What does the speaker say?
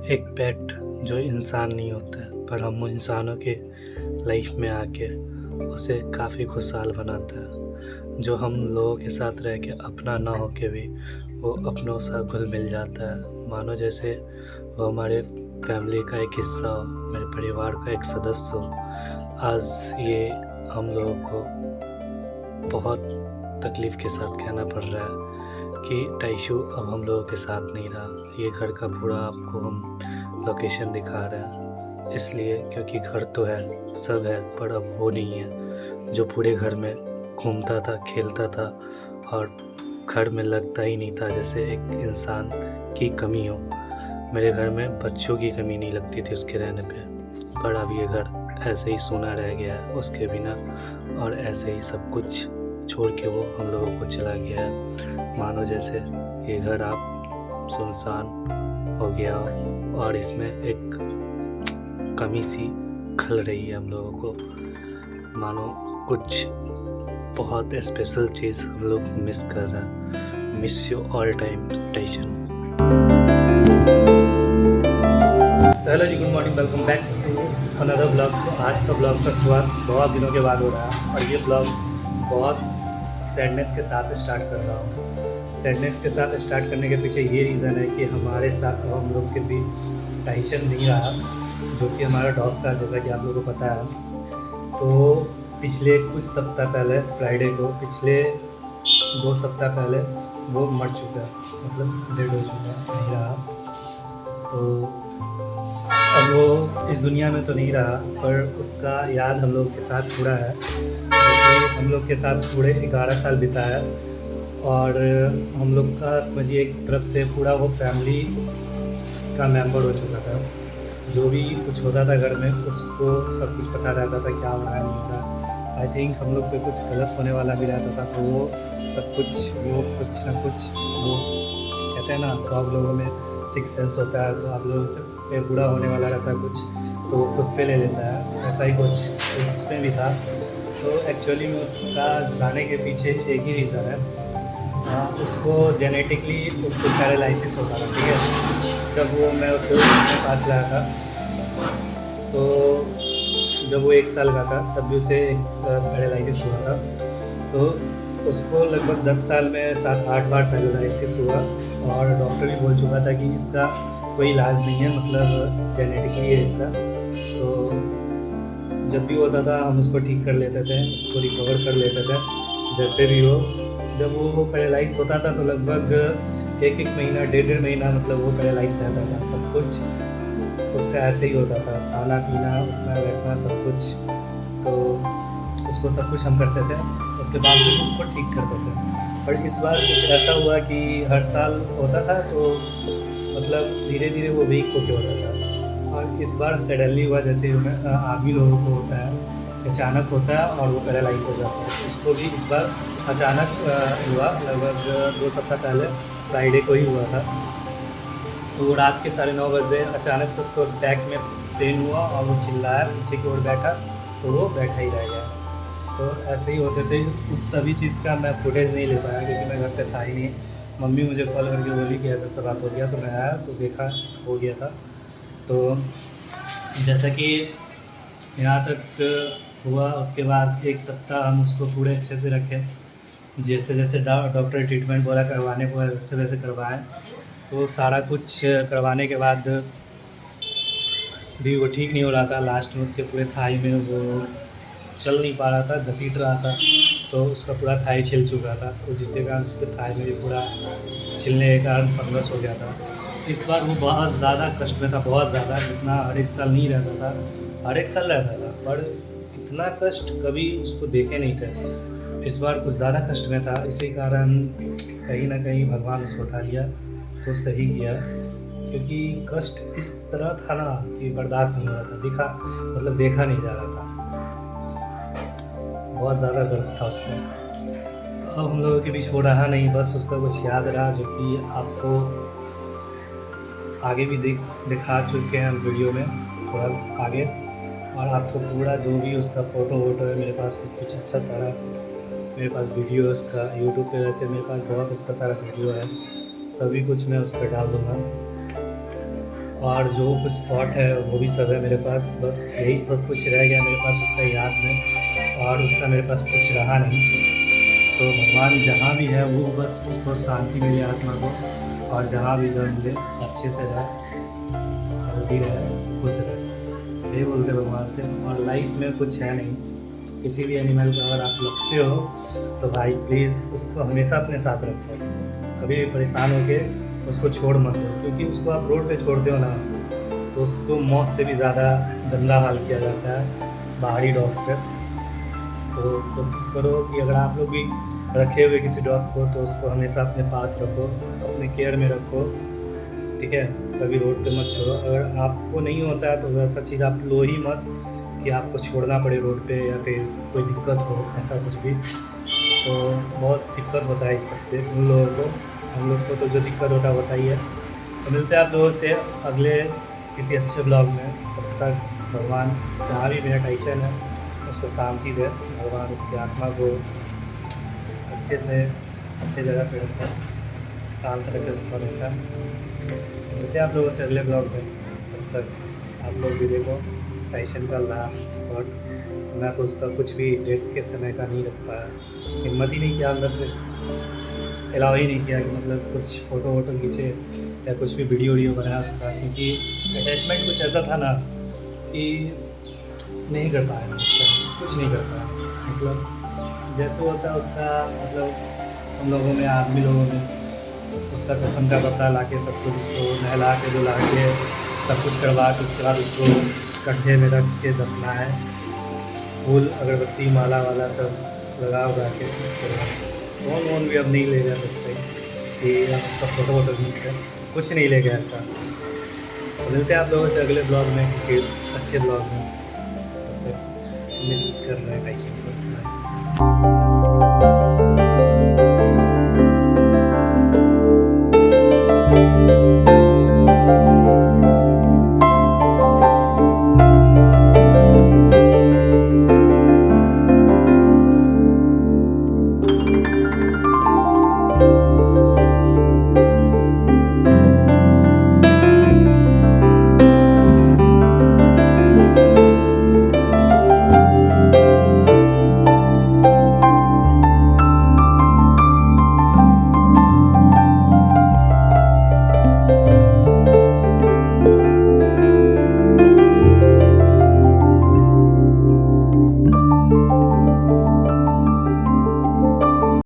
एक पेट जो इंसान नहीं होता है पर हम इंसानों के लाइफ में आके उसे काफ़ी खुशहाल बनाता है। जो हम लोगों के साथ रह के अपना ना हो के भी वो अपनों सा घुल मिल जाता है, मानो जैसे वो हमारे फैमिली का एक हिस्सा हो, मेरे परिवार का एक सदस्य हो। आज ये हम लोगों को बहुत तकलीफ़ के साथ कहना पड़ रहा है कि टाइशू अब हम लोगों के साथ नहीं रहा। ये घर का पूरा आपको हम लोकेशन दिखा रहे हैं, इसलिए क्योंकि घर तो है, सब है, पर अब वो नहीं है जो पूरे घर में घूमता था, खेलता था और घर में लगता ही नहीं था जैसे एक इंसान की कमी हो। मेरे घर में बच्चों की कमी नहीं लगती थी उसके रहने पे, पर अब ये घर ऐसे ही सूना रह गया है उसके बिना, और ऐसे ही सब कुछ छोड़ के वो हम लोगों को चला गया है। मानो जैसे ये घर आप सुनसान हो गया हो और इसमें एक कमी सी खल रही है हम लोगों को, मानो कुछ बहुत स्पेशल चीज़ हम लोग मिस कर रहे हैं। Miss you all time tension. तो हेलो जी, good morning, welcome back to another blog. तो आज का ब्लॉग का शुरुआत बहुत दिनों के बाद हो रहा है और ये ब्लॉग बहुत सैडनेस के साथ स्टार्ट कर रहा हूँ। सैडनेस के साथ स्टार्ट करने के पीछे ये रीज़न है कि हमारे साथ और हम लोग के बीच टाइशन नहीं रहा, जो कि हमारा डॉग था, जैसा कि आप लोगों को पता है। तो पिछले कुछ सप्ताह पहले फ्राइडे को, पिछले 2 सप्ताह पहले वो मर चुका है, मतलब डेड हो चुका है, नहीं रहा। तो अब वो इस दुनिया में तो नहीं रहा, पर उसका याद हम लोग के साथ जुड़ा है, क्योंकि हम लोग के साथ पूरे 11 साल बिताया और हम लोग का समझिए एक तरफ से पूरा वो फैमिली का मेंबर हो चुका था। जो भी कुछ होता था घर में उसको सब कुछ पता रहता था, क्या हो रहा है नहीं हो रहा। आई थिंक हम लोग पे कुछ गलत होने वाला भी रहता था, तो वो सब कुछ वो कुछ ना कुछ वो कहते हैं ना, तो आप लोगों में सिक्स सेंस होता है, तो आप लोगों से पे बुरा होने वाला रहता है कुछ, तो वो खुद पे ले लेता है। ऐसा ही कुछ उसमें भी था। तो एक्चुअली में उसका जाने के पीछे एक ही रीज़न है। उसको जेनेटिकली उसको पैरालिसिस होता था, ठीक है। जब वो मैं उसे अपने पास लाया था, तो जब वो 1 साल का था तब भी उसे पैरालिसिस हुआ था। तो उसको लगभग 10 साल में 7-8 बार पैरालिसिस हुआ और डॉक्टर भी बोल चुका था कि इसका कोई इलाज नहीं है, मतलब जेनेटिकली है इसका। तो जब भी होता था हम उसको ठीक कर लेते थे, उसको रिकवर कर लेते थे जैसे भी हो। जब वो पैरालाइज होता था तो लगभग 1-1 महीना, 1.5 महीना, मतलब वो पैरालाइज रहता था। सब कुछ उसका ऐसे ही होता था, खाना पीना, उठना बैठना सब कुछ। तो उसको सब कुछ हम करते थे, उसके बावजूद उसको ठीक करते थे। पर इस बार कुछ ऐसा हुआ कि हर साल होता था तो मतलब धीरे धीरे वो वीक होके होता था, और इस बार सडनली हुआ, जैसे आदमी लोगों को होता है, अचानक होता है और वो पैरालाइज हो जाता है। उसको भी इस बार अचानक हुआ, लगभग 2 सप्ताह पहले फ्राइडे को ही हुआ था। तो वो रात के 9:30 बजे अचानक से उसको बैक में पेन हुआ और वो चिल्लाया, पीछे की ओर बैठा, तो वो बैठा ही रह गया। तो ऐसे ही होते थे। उस सभी चीज़ का मैं फुटेज नहीं ले पाया क्योंकि मैं घर पे था ही नहीं। मम्मी मुझे कॉल करके बोली कि ऐसा सब बात हो गया, तो मैं आया तो देखा हो गया था। तो जैसा कि यहाँ तक हुआ, उसके बाद 1 सप्ताह हम उसको पूरे अच्छे से रखे, जैसे जैसे डॉक्टर ट्रीटमेंट बोला करवाने को वैसे वैसे करवाएं। तो सारा कुछ करवाने के बाद भी वो ठीक नहीं हो रहा था। लास्ट में उसके पूरे थाई में वो चल नहीं पा रहा था, घसीट रहा था, तो उसका पूरा थाई छिल चुका था, तो जिसके कारण उसके थाई में भी पूरा छिलने के कारण फंगस हो गया था। इस बार वो बहुत ज़्यादा कष्ट में था, बहुत ज़्यादा, जितना हर एक साल नहीं रहता था। हर एक साल रहता था पर इतना कष्ट कभी उसको देखे नहीं थे। इस बार कुछ ज़्यादा कष्ट में था, इसी कारण कहीं ना कहीं भगवान उसको उठा लिया, तो सही किया। क्योंकि कष्ट इस तरह था ना कि बर्दाश्त नहीं हो रहा था, मतलब देखा नहीं जा रहा था, बहुत ज़्यादा दर्द था उसको। अब हम लोगों के बीच वो रहा नहीं, बस उसका कुछ याद रहा, जो कि आपको आगे भी दिखा चुके हैं हम वीडियो में थोड़ा आगे। और आपको पूरा जो भी उसका फ़ोटो वोटो है मेरे पास, कुछ अच्छा सारा मेरे पास वीडियो है उसका यूट्यूब पे, वैसे मेरे पास बहुत उसका सारा वीडियो है, सभी कुछ मैं उस पर डाल दूँगा। और जो कुछ शॉट है वो भी सब है मेरे पास। बस यही सब कुछ रह गया मेरे पास उसका याद में, और उसका मेरे पास कुछ रहा नहीं। तो भगवान जहाँ भी है वो बस उसको शांति मिले आत्मा को, और जहाँ भी जब मिले अच्छे से रहे, हेल्दी रहे, खुश रहे, यही बोलते भगवान से। और लाइफ में कुछ है नहीं, किसी भी एनिमल को अगर आप रखते हो तो भाई प्लीज़ उसको हमेशा अपने साथ रखो। कभी भी परेशान होके उसको छोड़ मत दो, क्योंकि उसको आप रोड पे छोड़ते हो ना तो उसको मौत से भी ज़्यादा गंदा हाल किया जाता है बाहरी डॉग से। तो कोशिश करो कि अगर आप लोग भी रखे हुए किसी डॉग को तो उसको हमेशा अपने पास रखो, अपने केयर में रखो, ठीक है। कभी रोड पे मत छोड़ो। अगर आपको नहीं होता है तो वैसा चीज़ आप लो ही मत कि आपको छोड़ना पड़े रोड पे, या फिर कोई दिक्कत हो, ऐसा कुछ भी। तो बहुत दिक्कत होता है इस सबसे उन लोगों को। हम लोग को तो जो दिक्कत होता है होता ही है। तो मिलते हैं आप लोगों से अगले किसी अच्छे ब्लॉग में। तब तक भगवान जहाँ भी मेरा टेंशन है उसको शांति दे, भगवान उसकी आत्मा को अच्छे से अच्छे जगह पे रखे, शांत रखे उसको हमेशा। मिलते हैं आप लोगों से अगले ब्लॉग में। तब तक आप लोग भी देखो टाइसन का लास्ट शॉट। मैं तो उसका कुछ भी डेट के समय का नहीं रख पाया, हिम्मत ही नहीं किया अंदर से, अलाउ ही नहीं किया कि मतलब कुछ फ़ोटो वोटो खींचे या कुछ भी वीडियो बनाया उसका, क्योंकि अटैचमेंट कुछ ऐसा था ना कि नहीं कर पाया उसका, कुछ नहीं कर पाया। मतलब जैसे होता है उसका, मतलब हम लोगों में, आदमी लोगों में, उसका कफन का कपड़ा ला के सब कुछ उसको नहला के धुला के सब कुछ करवा के उसके बाद उसको कंधे में रख के दफना है। फूल अगरबत्ती माला वाला सब लगा उगा के उसके बाद फ़ोन वोन भी अब नहीं ले जा सकते कि उसका फ़ोटो वोटो खींचते, कुछ नहीं ले गया ऐसा। तो मिलते हैं आप लोगों से अगले ब्लॉग में, किसी अच्छे ब्लॉग में। तब तक मिस कर रहे हैं टाइसन को।